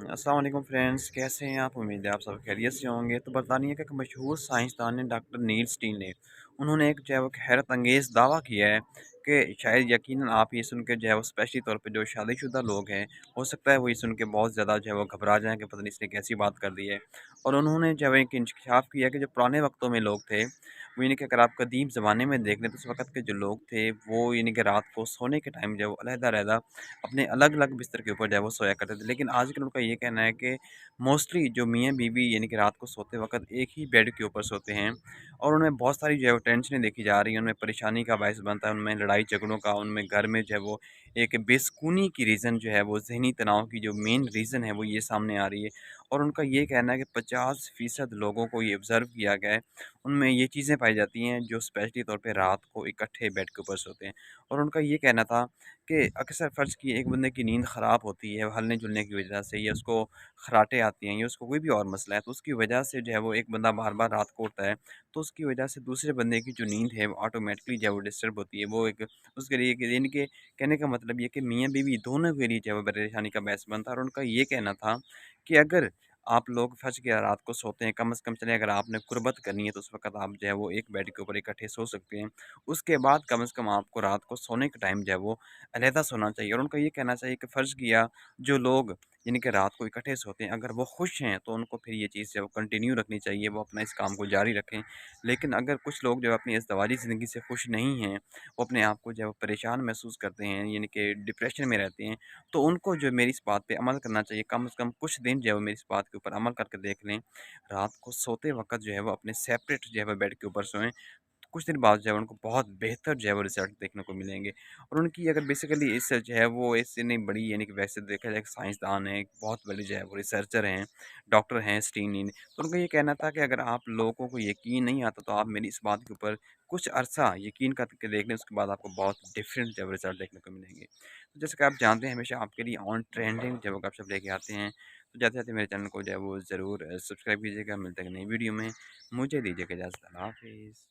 अस्सलाम वालेकुम फ्रेंड्स, कैसे हैं आप? उम्मीद है आप सब खैरियत से होंगे। तो बरतानिया के एक मशहूर साइंसदान ने डॉक्टर नील स्टील ने उन्होंने एक जो है वो हैरत अंगेज़ दावा किया है कि शायद यकीनन आप ये सुन के जो है वो स्पेशली तौर पे जो शादीशुदा लोग हैं, हो सकता है वो ये सुन के बहुत ज़्यादा जो है वो घबरा जाएँ कि पता नहीं इसने कैसी बात कर दी है। और उन्होंने जो है एक इंकशाफ किया कि जो पुराने वक़्तों में लोग थे, वो यानी कि अगर आप कदीम ज़माने में देख लें तो उस वक़्त के जो लोग थे वो यानी कि रात को सोने के टाइम जो है वो अलग-अलग अपने अलग-अलग बिस्तर के ऊपर जो है वो सोया करते थे। लेकिन आजकल उनका ये कहना है कि मोस्टली जो मियाँ-बीवी यानी कि रात को सोते वक़्त एक ही बेड के ऊपर सोते हैं और उनमें बहुत सारी जो है वो टेंशनें देखी जा रही हैं, उनमें परेशानी का बायस बनता है, उनमें लड़ाई-झगड़ों का, उनमें घर में जो है वो एक बेसुकूनी की रीज़न जो है वो ज़हनी तनाव की जो मेन रीज़न है वो ये सामने आ रही है। और उनका ये कहना है कि 50% लोगों को ये ऑब्ज़र्व किया गया है, उनमें ये चीज़ें पाई जाती हैं जो स्पेशली तौर पे रात को इकट्ठे बेड के ऊपर सोते हैं। और उनका ये कहना था कि अक्सर फ़र्ज़ किए एक बंदे की नींद ख़राब होती है हलने-जुलने की वजह से या उसको खर्राटे आती हैं या उसको कोई भी और मसला है, तो उसकी वजह से जो है वो एक बंदा बार-बार रात को उठता है, तो उसकी वजह से दूसरे बंदे की जो नींद है वो ऑटोमैटिकली जो है वो डिस्टर्ब होती है। वो एक उसके लिए कि यानी कि कहने का मतलब ये है कि मियाँ-बीवी दोनों के लिए जो है वो परेशानी का बायस बनता है और उनका ये कहना था कि अगर आप लोग फ़र्ज़ किया रात को सोते हैं, कम से कम चलें अगर आपने कुर्बत करनी है तो उस वक़्त आप जो है वो एक बेड के ऊपर इकट्ठे सो सकते हैं। उसके बाद कम से कम आपको रात को सोने के टाइम जो है वो अलहदा सोना चाहिए और उनका ये कहना चाहिए कि फ़र्ज़ किया जो लोग यानी कि रात को इकट्ठे सोते हैं, अगर वो खुश हैं तो उनको फिर ये चीज़ जो है वो कंटिन्यू रखनी चाहिए, वो अपना इस काम को जारी रखें। लेकिन अगर कुछ लोग जो है अपनी इज़्दिवाजी ज़िंदगी से खुश नहीं हैं, वो अपने आप को जो है वो परेशान महसूस करते हैं, यानी कि डिप्रेशन में रहते हैं, तो उनको जो है मेरी इस बात पे अमल करना चाहिए। कम से कम कुछ दिन जो है वो मेरी इस बात के ऊपर अमल करके देख लें। रात को सोते वक़्त जो है वो अपने सेपरेट जो है वो बेड के ऊपर सोएँ। कुछ दिन बाद जो है उनको बहुत बेहतर जो है वो रिज़ल्ट देखने को मिलेंगे। और उनकी अगर बेसिकली इस जो है वो इससे नहीं बड़ी यानी कि वैसे देखा जाए साइंसदान हैं, एक बहुत बड़े जो है वो रिसर्चर हैं, डॉक्टर हैं स्टीनिन। तो उनका ये कहना था कि अगर आप लोगों को यकीन नहीं आता तो आप मेरी इस बात के ऊपर कुछ अरसा यकीन करके देख लें, उसके बाद आपको बहुत डिफरेंट जो है रिज़ल्ट देखने को मिलेंगे। तो जैसे कि आप जानते हैं हमेशा आपके लिए ऑन ट्रेंडिंग जो है गपशप लेके आते हैं। तो जाते-जाते मेरे चैनल को जो है वो ज़रूर सब्सक्राइब कीजिएगा। मिलते हैं एक नई वीडियो में। मुझे दीजिएगा इजाज़त। अल्लाह हाफ़िज़।